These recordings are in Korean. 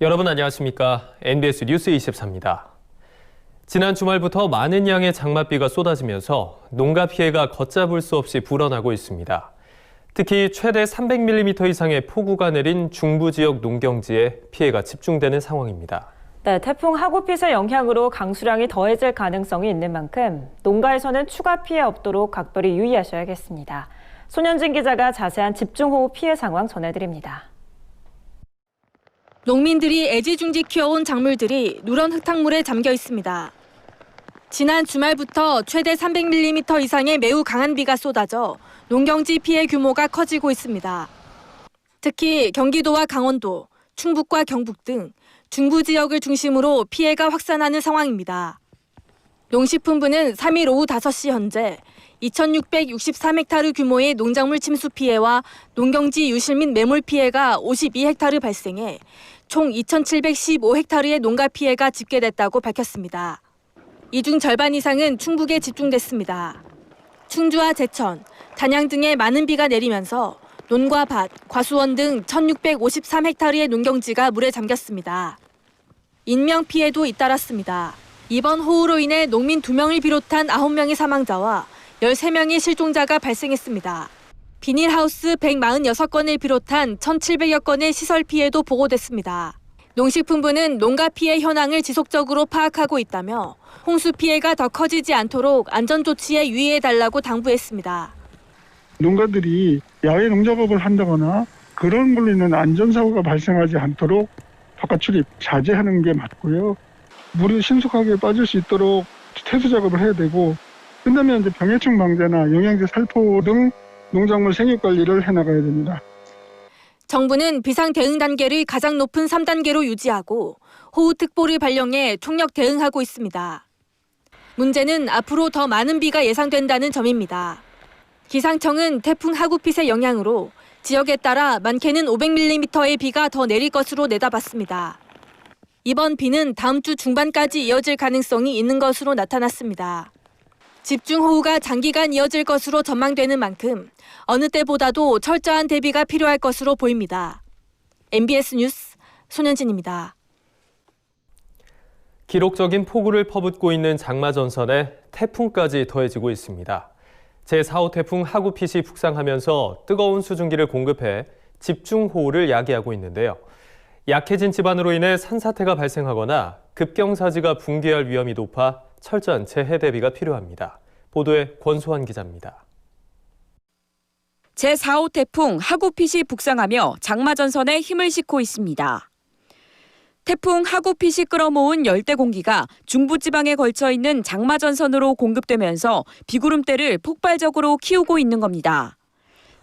여러분 안녕하십니까? NBS 뉴스 24입니다. 지난 주말부터 많은 양의 장맛비가 쏟아지면서 농가 피해가 걷잡을 수 없이 불어나고 있습니다. 특히 최대 300mm 이상의 폭우가 내린 중부 지역 농경지에 피해가 집중되는 상황입니다. 네, 태풍 하구핏의 영향으로 강수량이 더해질 가능성이 있는 만큼 농가에서는 추가 피해 없도록 각별히 유의하셔야겠습니다. 손현진 기자가 자세한 집중호우 피해 상황 전해드립니다. 농민들이 애지중지 키워온 작물들이 누런 흙탕물에 잠겨 있습니다. 지난 주말부터 최대 300mm 이상의 매우 강한 비가 쏟아져 농경지 피해 규모가 커지고 있습니다. 특히 경기도와 강원도, 충북과 경북 등 중부 지역을 중심으로 피해가 확산하는 상황입니다. 농식품부는 3일 오후 5시 현재 2,663헥타르 규모의 농작물 침수 피해와 농경지 유실 및 매몰 피해가 52헥타르 발생해 총 2,715헥타르의 농가 피해가 집계됐다고 밝혔습니다. 이 중 절반 이상은 충북에 집중됐습니다. 충주와 제천, 단양 등에 많은 비가 내리면서 논과 밭, 과수원 등 1,653헥타르의 농경지가 물에 잠겼습니다. 인명 피해도 잇따랐습니다. 이번 호우로 인해 농민 2명을 비롯한 9명의 사망자와 13명의 실종자가 발생했습니다. 비닐하우스 146건을 비롯한 1,700여 건의 시설 피해도 보고됐습니다. 농식품부는 농가 피해 현황을 지속적으로 파악하고 있다며 홍수 피해가 더 커지지 않도록 안전조치에 유의해달라고 당부했습니다. 농가들이 야외 농작업을 한다거나 그런 걸로 인한 안전사고가 발생하지 않도록 바깥 출입 자제하는 게 맞고요. 물이 신속하게 빠질 수 있도록 퇴수 작업을 해야 되고 끝나면 이제 병해충 방제나 영양제 살포 등 농작물 생육 관리를 해나가야 됩니다. 정부는 비상 대응 단계를 가장 높은 3단계로 유지하고 호우특보를 발령해 총력 대응하고 있습니다. 문제는 앞으로 더 많은 비가 예상된다는 점입니다. 기상청은 태풍 하구핏의 영향으로 지역에 따라 많게는 500mm의 비가 더 내릴 것으로 내다봤습니다. 이번 비는 다음 주 중반까지 이어질 가능성이 있는 것으로 나타났습니다. 집중호우가 장기간 이어질 것으로 전망되는 만큼 어느 때보다도 철저한 대비가 필요할 것으로 보입니다. MBS 뉴스 손현진입니다. 기록적인 폭우를 퍼붓고 있는 장마전선에 태풍까지 더해지고 있습니다. 제4호 태풍 하구핏이 북상하면서 뜨거운 수증기를 공급해 집중호우를 야기하고 있는데요. 약해진 지반으로 인해 산사태가 발생하거나 급경사지가 붕괴할 위험이 높아 철저한 재해 대비가 필요합니다. 보도에 권소환 기자입니다. 제4호 태풍 하구핏이 북상하며 장마전선에 힘을 싣고 있습니다. 태풍 하구핏이 끌어모은 열대 공기가 중부지방에 걸쳐 있는 장마전선으로 공급되면서 비구름대를 폭발적으로 키우고 있는 겁니다.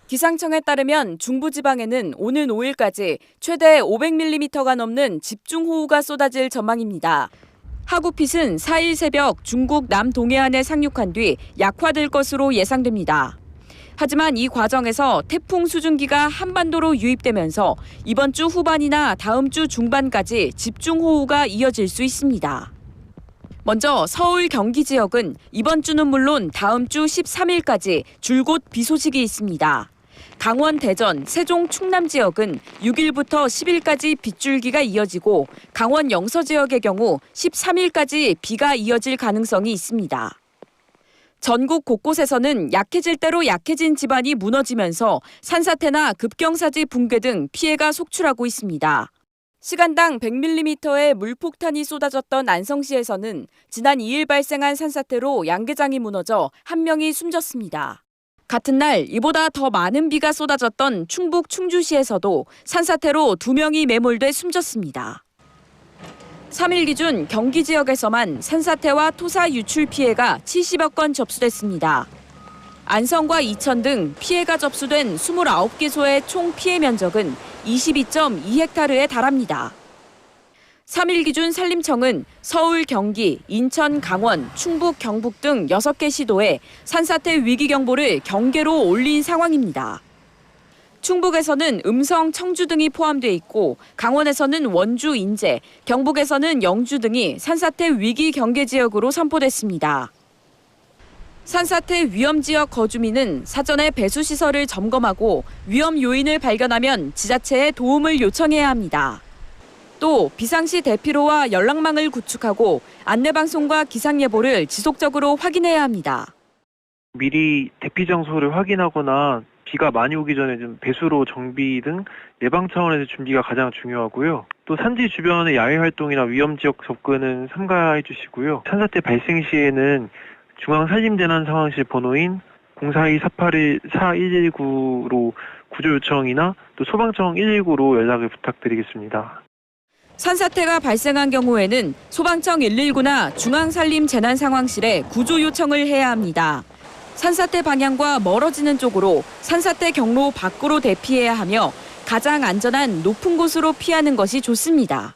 기상청에 따르면 중부지방에는 오는 5일까지 최대 500mm가 넘는 집중호우가 쏟아질 전망입니다. 하구핏은 4일 새벽 중국 남동해안에 상륙한 뒤 약화될 것으로 예상됩니다. 하지만 이 과정에서 태풍 수증기가 한반도로 유입되면서 이번 주 후반이나 다음 주 중반까지 집중호우가 이어질 수 있습니다. 먼저 서울, 경기 지역은 이번 주는 물론 다음 주 13일까지 줄곧 비 소식이 있습니다. 강원, 대전, 세종, 충남 지역은 6일부터 10일까지 빗줄기가 이어지고 강원 영서 지역의 경우 13일까지 비가 이어질 가능성이 있습니다. 전국 곳곳에서는 약해질 대로 약해진 지반이 무너지면서 산사태나 급경사지 붕괴 등 피해가 속출하고 있습니다. 시간당 100mm의 물폭탄이 쏟아졌던 안성시에서는 지난 2일 발생한 산사태로 양계장이 무너져 1명이 숨졌습니다. 같은 날 이보다 더 많은 비가 쏟아졌던 충북 충주시에서도 산사태로 2명이 매몰돼 숨졌습니다. 3일 기준 경기 지역에서만 산사태와 토사 유출 피해가 70여 건 접수됐습니다. 안성과 이천 등 피해가 접수된 29개소의 총 피해 면적은 22.2헥타르에 달합니다. 3일 기준 산림청은 서울, 경기, 인천, 강원, 충북, 경북 등 6개 시도에 산사태 위기경보를 경계로 올린 상황입니다. 충북에서는 음성, 청주 등이 포함돼 있고 강원에서는 원주, 인제, 경북에서는 영주 등이 산사태 위기 경계 지역으로 선포됐습니다. 산사태 위험 지역 거주민은 사전에 배수 시설을 점검하고 위험 요인을 발견하면 지자체에 도움을 요청해야 합니다. 또 비상시 대피로와 연락망을 구축하고 안내방송과 기상예보를 지속적으로 확인해야 합니다. 미리 대피 장소를 확인하거나 비가 많이 오기 전에 좀 배수로 정비 등 예방 차원에서 준비가 가장 중요하고요. 또 산지 주변의 야외 활동이나 위험 지역 접근은 삼가해 주시고요. 산사태 발생 시에는 중앙산림재난상황실 번호인 042-481-4119로 구조 요청이나 또 소방청 119로 연락을 부탁드리겠습니다. 산사태가 발생한 경우에는 소방청 119나 중앙산림재난상황실에 구조 요청을 해야 합니다. 산사태 방향과 멀어지는 쪽으로 산사태 경로 밖으로 대피해야 하며 가장 안전한 높은 곳으로 피하는 것이 좋습니다.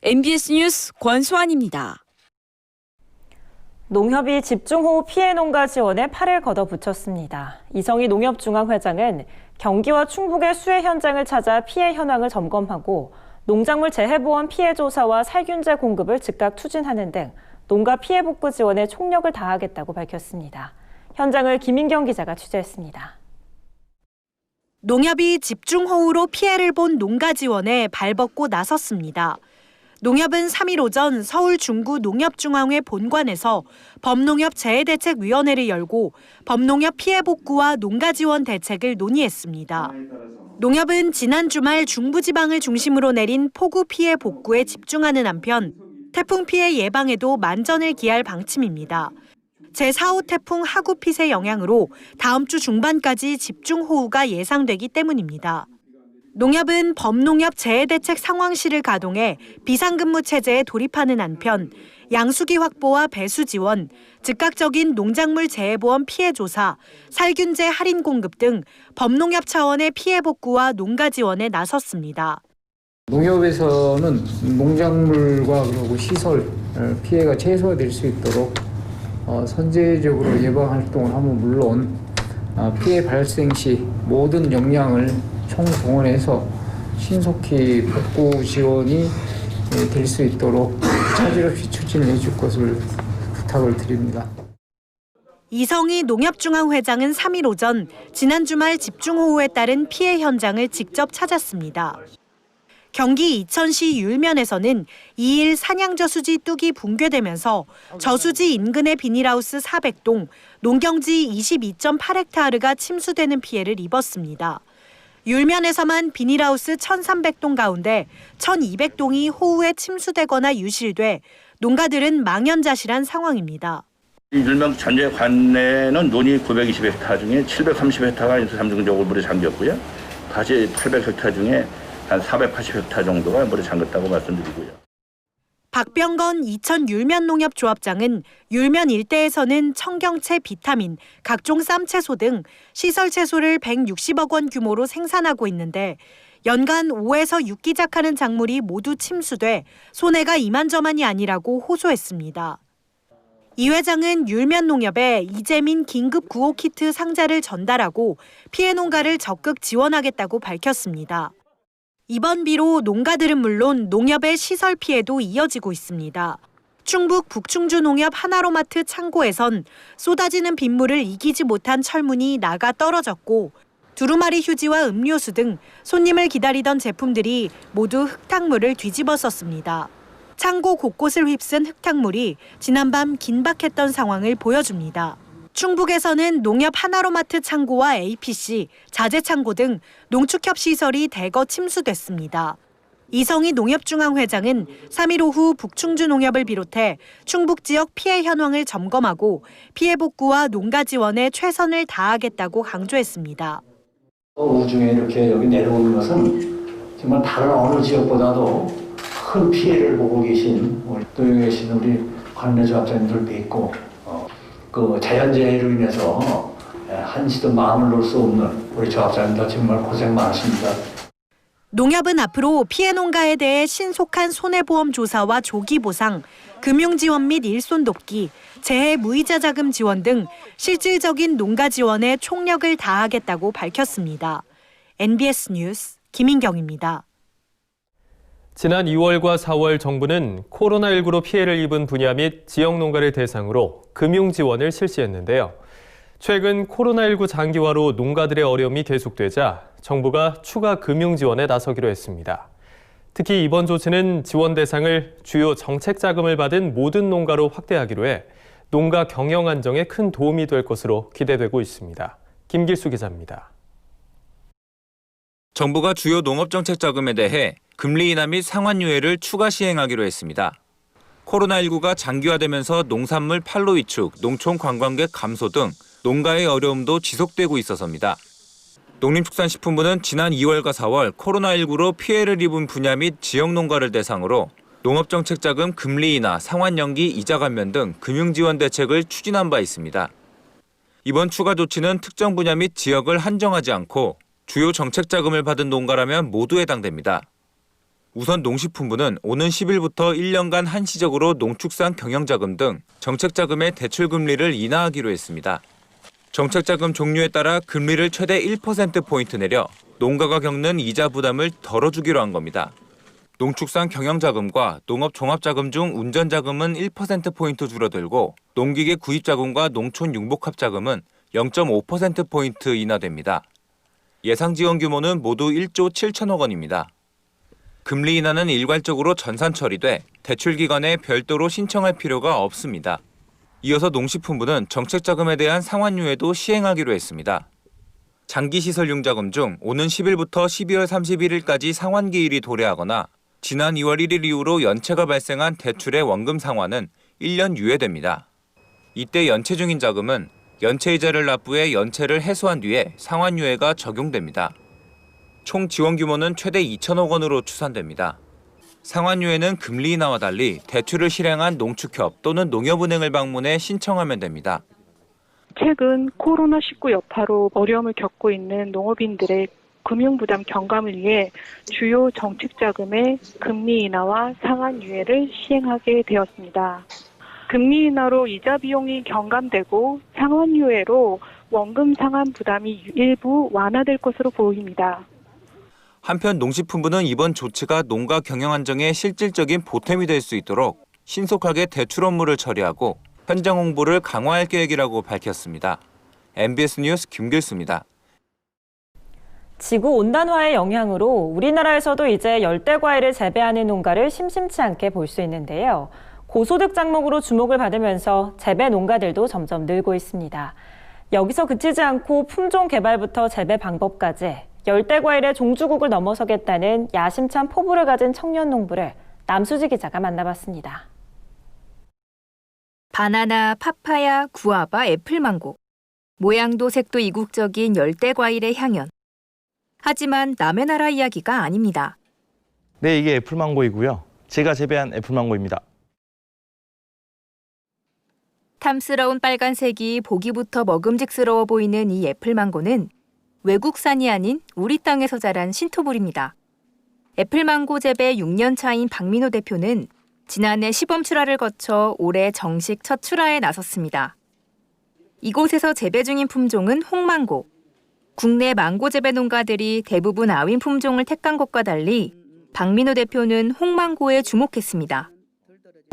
MBS 뉴스 권소환입니다. 농협이 집중호우 피해 농가 지원에 팔을 걷어붙였습니다. 이성희 농협중앙회장은 경기와 충북의 수해 현장을 찾아 피해 현황을 점검하고 농작물 재해보험 피해 조사와 살균제 공급을 즉각 추진하는 등 농가 피해 복구 지원에 총력을 다하겠다고 밝혔습니다. 현장을 김인경 기자가 취재했습니다. 농협이 집중호우로 피해를 본 농가 지원에 발벗고 나섰습니다. 농협은 3일 오전 서울 중구 농협중앙회 본관에서 범농협 재해대책위원회를 열고 범농협 피해 복구와 농가 지원 대책을 논의했습니다. 농협은 지난 주말 중부지방을 중심으로 내린 폭우 피해 복구에 집중하는 한편 태풍 피해 예방에도 만전을 기할 방침입니다. 제4호 태풍 하구핏의 영향으로 다음 주 중반까지 집중호우가 예상되기 때문입니다. 농협은 범농협 재해대책 상황실을 가동해 비상근무 체제에 돌입하는 한편 양수기 확보와 배수 지원, 즉각적인 농작물 재해보험 피해 조사, 살균제 할인 공급 등 범농협 차원의 피해 복구와 농가 지원에 나섰습니다. 농협에서는 농작물과 그리고 시설 피해가 최소화될 수 있도록 선제적으로 예방 활동을 하면 물론 피해 발생 시 모든 역량을 총동원해서 신속히 복구 지원이 될 수 있도록 차질 없이 추진해 줄 것을 부탁을 드립니다. 이성희 농협중앙회장은 3일 오전 지난 주말 집중호우에 따른 피해 현장을 직접 찾았습니다. 경기 이천시 율면에서는 2일 산양저수지 뚝이 붕괴되면서 저수지 인근의 비닐하우스 400동, 농경지 22.8헥타르가 침수되는 피해를 입었습니다. 율면에서만 비닐하우스 1,300동 가운데 1,200동이 호우에 침수되거나 유실돼 농가들은 망연자실한 상황입니다. 율면 전체 관내는 논이 920헥타 중에 730헥타가 잠정적으로 물에 잠겼고요. 다시 800헥타 중에 한 480헥타 정도가 물에 잠겼다고 말씀드리고요. 박병건 이천 율면농협조합장은 율면 일대에서는 청경채, 비타민, 각종 쌈채소 등 시설 채소를 160억 원 규모로 생산하고 있는데 연간 5에서 6기작하는 작물이 모두 침수돼 손해가 이만저만이 아니라고 호소했습니다. 이 회장은 율면농협에 이재민 긴급 구호 키트 상자를 전달하고 피해 농가를 적극 지원하겠다고 밝혔습니다. 이번 비로 농가들은 물론 농협의 시설 피해도 이어지고 있습니다. 충북 북충주 농협 하나로마트 창고에선 쏟아지는 빗물을 이기지 못한 철문이 나가 떨어졌고 두루마리 휴지와 음료수 등 손님을 기다리던 제품들이 모두 흙탕물을 뒤집어 썼습니다. 창고 곳곳을 휩쓴 흙탕물이 지난밤 긴박했던 상황을 보여줍니다. 충북에서는 농협 하나로마트 창고와 APC, 자재창고 등 농축협 시설이 대거 침수됐습니다. 이성희 농협중앙회장은 3일 오후 북충주 농협을 비롯해 충북 지역 피해 현황을 점검하고 피해 복구와 농가 지원에 최선을 다하겠다고 강조했습니다. 우중에 이렇게 여기 내려오는 것은 정말 다른 어느 지역보다도 큰 피해를 보고 계신 또 여기 계신 우리 관내 조합장님들 뵙고 그 자연재해로 인해서 한시도 마음을 놓을 수 없는 우리 조합장님들 정말 고생 많으십니다. 농협은 앞으로 피해 농가에 대해 신속한 손해보험 조사와 조기 보상, 금융 지원 및 일손 돕기, 재해 무이자 자금 지원 등 실질적인 농가 지원에 총력을 다하겠다고 밝혔습니다. NBS 뉴스 김인경입니다. 지난 2월과 4월 정부는 코로나19로 피해를 입은 분야 및 지역 농가를 대상으로 금융 지원을 실시했는데요. 최근 코로나19 장기화로 농가들의 어려움이 계속되자 정부가 추가 금융 지원에 나서기로 했습니다. 특히 이번 조치는 지원 대상을 주요 정책 자금을 받은 모든 농가로 확대하기로 해 농가 경영 안정에 큰 도움이 될 것으로 기대되고 있습니다. 김길수 기자입니다. 정부가 주요 농업정책 자금에 대해 금리 인하 및 상환 유예를 추가 시행하기로 했습니다. 코로나19가 장기화되면서 농산물 판로 위축, 농촌 관광객 감소 등 농가의 어려움도 지속되고 있어서입니다. 농림축산식품부는 지난 2월과 4월 코로나19로 피해를 입은 분야 및 지역 농가를 대상으로 농업정책자금 금리 인하, 상환 연기, 이자 감면 등 금융지원 대책을 추진한 바 있습니다. 이번 추가 조치는 특정 분야 및 지역을 한정하지 않고 주요 정책자금을 받은 농가라면 모두 해당됩니다. 우선 농식품부는 오는 10일부터 1년간 한시적으로 농축산 경영자금 등 정책자금의 대출금리를 인하하기로 했습니다. 정책자금 종류에 따라 금리를 최대 1%포인트 내려 농가가 겪는 이자 부담을 덜어주기로 한 겁니다. 농축산 경영자금과 농업종합자금 중 운전자금은 1%포인트 줄어들고 농기계 구입자금과 농촌 융복합자금은 0.5%포인트 인하됩니다. 예상 지원 규모는 모두 1조 7천억 원입니다. 금리 인하는 일괄적으로 전산 처리돼 대출기관에 별도로 신청할 필요가 없습니다. 이어서 농식품부는 정책자금에 대한 상환유예도 시행하기로 했습니다. 장기시설융자금 중 오는 10일부터 12월 31일까지 상환기일이 도래하거나 지난 2월 1일 이후로 연체가 발생한 대출의 원금 상환은 1년 유예됩니다. 이때 연체 중인 자금은 연체이자를 납부해 연체를 해소한 뒤에 상환유예가 적용됩니다. 총 지원 규모는 최대 2천억 원으로 추산됩니다. 상환유예는 금리 인하와 달리 대출을 실행한 농축협 또는 농협은행을 방문해 신청하면 됩니다. 최근 코로나19 여파로 어려움을 겪고 있는 농업인들의 금융부담 경감을 위해 주요 정책자금의 금리 인하와 상환유예를 시행하게 되었습니다. 금리 인하로 이자 비용이 경감되고 상환유예로 원금 상환 부담이 일부 완화될 것으로 보입니다. 한편 농식품부는 이번 조치가 농가 경영 안정에 실질적인 보탬이 될 수 있도록 신속하게 대출 업무를 처리하고 현장 홍보를 강화할 계획이라고 밝혔습니다. MBS 뉴스 김길수입니다. 지구온난화의 영향으로 우리나라에서도 이제 열대과일을 재배하는 농가를 심심치 않게 볼 수 있는데요. 고소득 작목으로 주목을 받으면서 재배 농가들도 점점 늘고 있습니다. 여기서 그치지 않고 품종 개발부터 재배 방법까지 열대과일의 종주국을 넘어서겠다는 야심찬 포부를 가진 청년 농부를 남수지 기자가 만나봤습니다. 바나나, 파파야, 구아바, 애플망고. 모양도 색도 이국적인 열대과일의 향연. 하지만 남의 나라 이야기가 아닙니다. 네, 이게 애플망고이고요. 제가 재배한 애플망고입니다. 탐스러운 빨간색이 보기부터 먹음직스러워 보이는 이 애플망고는 외국산이 아닌 우리 땅에서 자란 신토불입니다. 애플망고 재배 6년 차인 박민호 대표는 지난해 시범 출하를 거쳐 올해 정식 첫 출하에 나섰습니다. 이곳에서 재배 중인 품종은 홍망고. 국내 망고 재배 농가들이 대부분 아윈 품종을 택한 것과 달리 박민호 대표는 홍망고에 주목했습니다.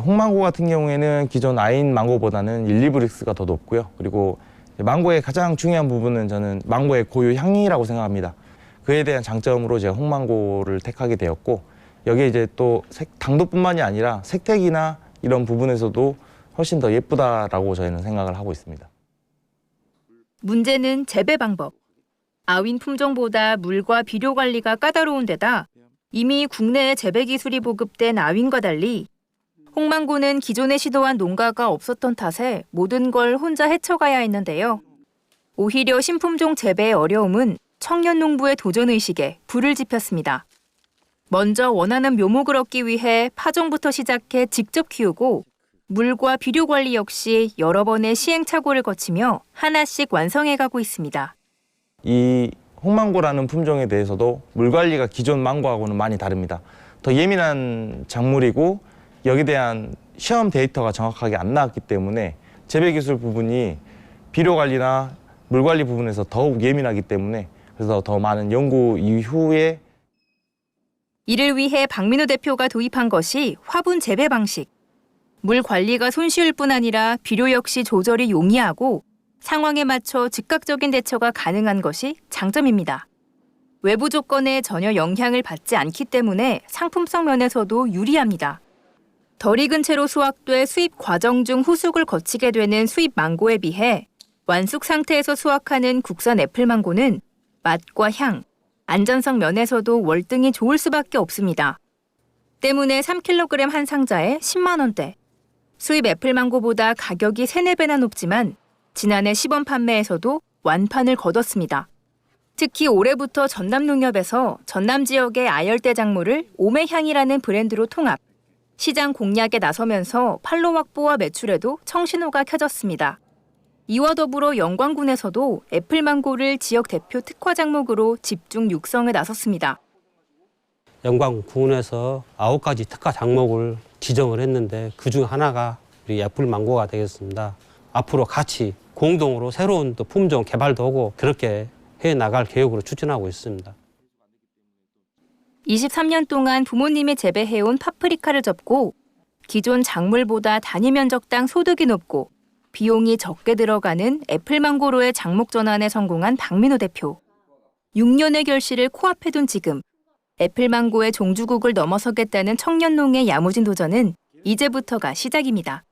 홍망고 같은 경우에는 기존 아인 망고보다는 1,2브릭스가 더 높고요. 그리고 망고의 가장 중요한 부분은 저는 망고의 고유 향이라고 생각합니다. 그에 대한 장점으로 제가 홍망고를 택하게 되었고 여기에 이제 또 당도뿐만이 아니라 색택이나 이런 부분에서도 훨씬 더 예쁘다라고 저희는 생각을 하고 있습니다. 문제는 재배 방법. 아윈 품종보다 물과 비료 관리가 까다로운 데다 이미 국내에 재배 기술이 보급된 아윈과 달리 홍망고는 기존에 시도한 농가가 없었던 탓에 모든 걸 혼자 헤쳐가야 했는데요. 오히려 신품종 재배의 어려움은 청년 농부의 도전의식에 불을 지폈습니다. 먼저 원하는 묘목을 얻기 위해 파종부터 시작해 직접 키우고 물과 비료 관리 역시 여러 번의 시행착오를 거치며 하나씩 완성해가고 있습니다. 이 홍망고라는 품종에 대해서도 물 관리가 기존 망고하고는 많이 다릅니다. 더 예민한 작물이고 여기에 대한 시험 데이터가 정확하게 안 나왔기 때문에 재배 기술 부분이 비료 관리나 물 관리 부분에서 더욱 예민하기 때문에 그래서 더 많은 연구 이후에 이를 위해 박민호 대표가 도입한 것이 화분 재배 방식. 물 관리가 손쉬울 뿐 아니라 비료 역시 조절이 용이하고 상황에 맞춰 즉각적인 대처가 가능한 것이 장점입니다. 외부 조건에 전혀 영향을 받지 않기 때문에 상품성 면에서도 유리합니다. 덜 익은 채로 수확돼 수입 과정 중 후숙을 거치게 되는 수입 망고에 비해 완숙 상태에서 수확하는 국산 애플망고는 맛과 향, 안전성 면에서도 월등히 좋을 수밖에 없습니다. 때문에 3kg 한 상자에 10만 원대. 수입 애플망고보다 가격이 3-4배나 높지만 지난해 시범 판매에서도 완판을 거뒀습니다. 특히 올해부터 전남농협에서 전남 지역의 아열대 작물을 오매향이라는 브랜드로 통합, 시장 공략에 나서면서 판로 확보와 매출에도 청신호가 켜졌습니다. 이와 더불어 영광군에서도 애플망고를 지역 대표 특화 작목으로 집중 육성에 나섰습니다. 영광군에서 9가지 특화 작목을 지정을 했는데 그중 하나가 우리 애플망고가 되겠습니다. 앞으로 같이 공동으로 새로운 또 품종 개발도 하고 그렇게 해나갈 계획으로 추진하고 있습니다. 23년 동안 부모님이 재배해온 파프리카를 접고 기존 작물보다 단위 면적당 소득이 높고 비용이 적게 들어가는 애플망고로의 작목 전환에 성공한 박민호 대표. 6년의 결실을 코앞에 둔 지금 애플망고의 종주국을 넘어서겠다는 청년농의 야무진 도전은 이제부터가 시작입니다.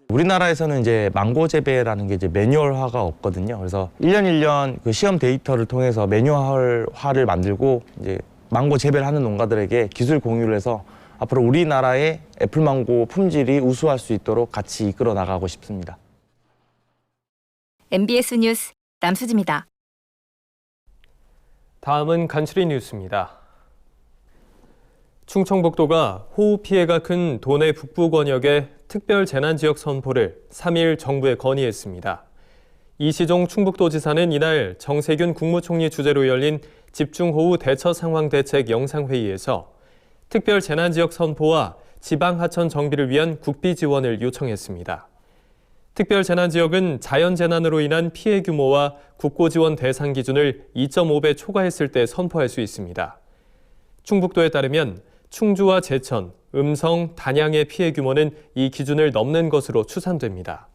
우리나라에서는 이제 망고 재배라는 게 이제 매뉴얼화가 없거든요. 그래서 1년 1년 그 시험 데이터를 통해서 매뉴얼화를 만들고 이제 망고 재배를 하는 농가들에게 기술 공유를 해서 앞으로 우리나라의 애플망고 품질이 우수할 수 있도록 같이 이끌어 나가고 싶습니다. MBS 뉴스 남수지입니다. 다음은 간추린 뉴스입니다. 충청북도가 호우 피해가 큰 도내 북부 권역에 특별 재난지역 선포를 3일 정부에 건의했습니다. 이시종 충북도지사는 이날 정세균 국무총리 주재로 열린 집중호우 대처 상황 대책 영상회의에서 특별 재난지역 선포와 지방하천 정비를 위한 국비 지원을 요청했습니다. 특별 재난지역은 자연재난으로 인한 피해 규모와 국고 지원 대상 기준을 2.5배 초과했을 때 선포할 수 있습니다. 충북도에 따르면 충주와 제천, 음성, 단양의 피해 규모는 이 기준을 넘는 것으로 추산됩니다.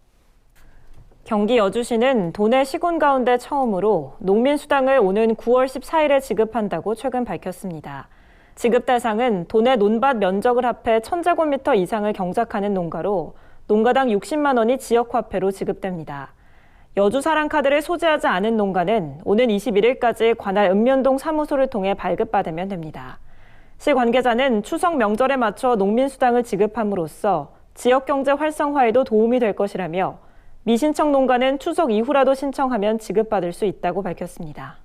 경기 여주시는 도내 시군 가운데 처음으로 농민수당을 오는 9월 14일에 지급한다고 최근 밝혔습니다. 지급 대상은 도내 논밭 면적을 합해 1000제곱미터 이상을 경작하는 농가로 농가당 60만 원이 지역화폐로 지급됩니다. 여주 사랑카드를 소지하지 않은 농가는 오는 21일까지 관할 읍면동 사무소를 통해 발급받으면 됩니다. 시 관계자는 추석 명절에 맞춰 농민수당을 지급함으로써 지역경제 활성화에도 도움이 될 것이라며 미신청 농가는 추석 이후라도 신청하면 지급받을 수 있다고 밝혔습니다.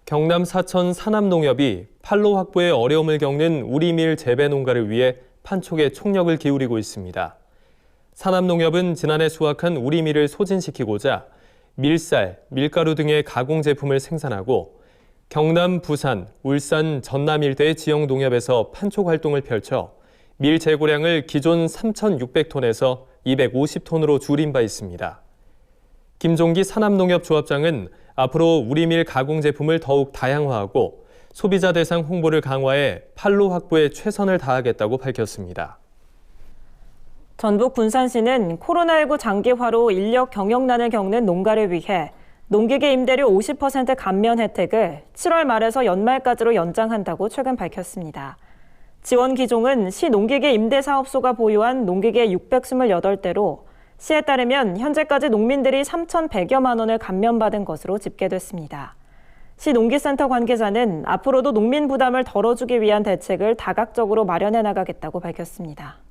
경남 사천 산암농협이 판로 확보에 어려움을 겪는 우리밀 재배 농가를 위해 판촉에 총력을 기울이고 있습니다. 산암농협은 지난해 수확한 우리밀을 소진시키고자 밀쌀, 밀가루 등의 가공 제품을 생산하고 경남, 부산, 울산, 전남 일대의 지역 농협에서 판촉 활동을 펼쳐 밀 재고량을 기존 3,600톤에서 250톤으로 줄인 바 있습니다. 김종기 산암농협조합장은 앞으로 우리밀 가공 제품을 더욱 다양화하고 소비자 대상 홍보를 강화해 판로 확보에 최선을 다하겠다고 밝혔습니다. 전북 군산시는 코로나19 장기화로 인력 경영난을 겪는 농가를 위해 농기계 임대료 50% 감면 혜택을 7월 말에서 연말까지로 연장한다고 최근 밝혔습니다. 지원 기종은 시 농기계 임대사업소가 보유한 농기계 628대로 시에 따르면 현재까지 농민들이 3,100여만 원을 감면받은 것으로 집계됐습니다. 시 농기센터 관계자는 앞으로도 농민 부담을 덜어주기 위한 대책을 다각적으로 마련해 나가겠다고 밝혔습니다.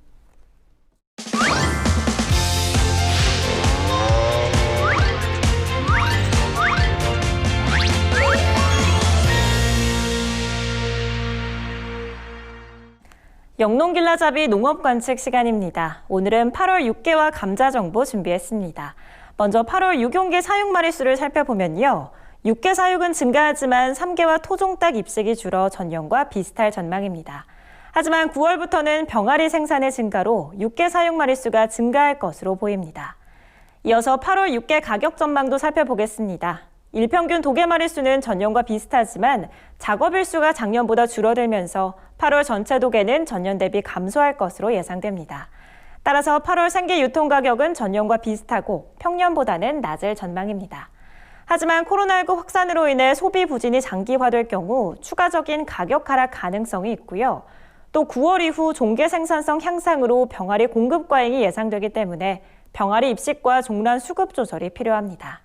영농길라잡이 농업관측 시간입니다. 오늘은 8월 육개와 감자 정보 준비했습니다. 먼저 8월 유경개 사육 마리수를 살펴보면요. 육개 사육은 증가하지만 3개와 토종닭 입식이 줄어 전년과 비슷할 전망입니다. 하지만 9월부터는 병아리 생산의 증가로 육개 사육 마리수가 증가할 것으로 보입니다. 이어서 8월 육개 가격 전망도 살펴보겠습니다. 일평균 도개 마리수는 전년과 비슷하지만 작업일수가 작년보다 줄어들면서 8월 전체 도개는 전년 대비 감소할 것으로 예상됩니다. 따라서 8월 생계 유통 가격은 전년과 비슷하고 평년보다는 낮을 전망입니다. 하지만 코로나19 확산으로 인해 소비 부진이 장기화될 경우 추가적인 가격 하락 가능성이 있고요. 또 9월 이후 종계 생산성 향상으로 병아리 공급 과잉이 예상되기 때문에 병아리 입식과 종란 수급 조절이 필요합니다.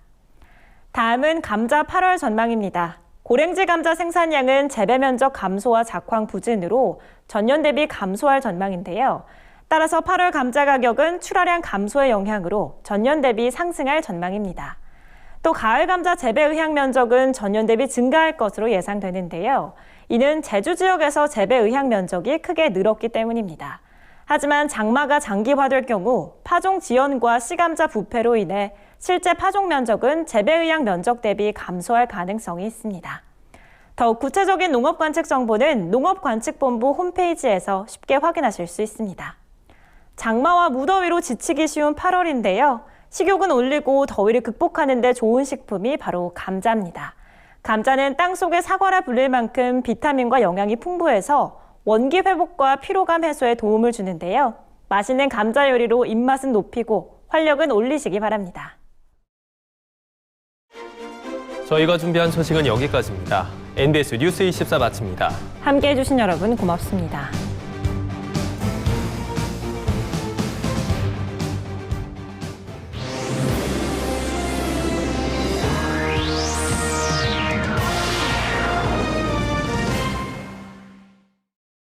다음은 감자 8월 전망입니다. 고랭지 감자 생산량은 재배 면적 감소와 작황 부진으로 전년 대비 감소할 전망인데요. 따라서 8월 감자 가격은 출하량 감소의 영향으로 전년 대비 상승할 전망입니다. 또 가을 감자 재배 의향 면적은 전년 대비 증가할 것으로 예상되는데요. 이는 제주 지역에서 재배 의향 면적이 크게 늘었기 때문입니다. 하지만 장마가 장기화될 경우 파종 지연과 씨감자 부패로 인해 실제 파종 면적은 재배 의향 면적 대비 감소할 가능성이 있습니다. 더욱 구체적인 농업 관측 정보는 농업관측본부 홈페이지에서 쉽게 확인하실 수 있습니다. 장마와 무더위로 지치기 쉬운 8월인데요. 식욕은 올리고 더위를 극복하는 데 좋은 식품이 바로 감자입니다. 감자는 땅속의 사과라 불릴 만큼 비타민과 영양이 풍부해서 원기 회복과 피로감 해소에 도움을 주는데요. 맛있는 감자 요리로 입맛은 높이고 활력은 올리시기 바랍니다. 저희가 준비한 소식은 여기까지입니다. NBS 뉴스 24 마칩니다. 함께해 주신 여러분 고맙습니다.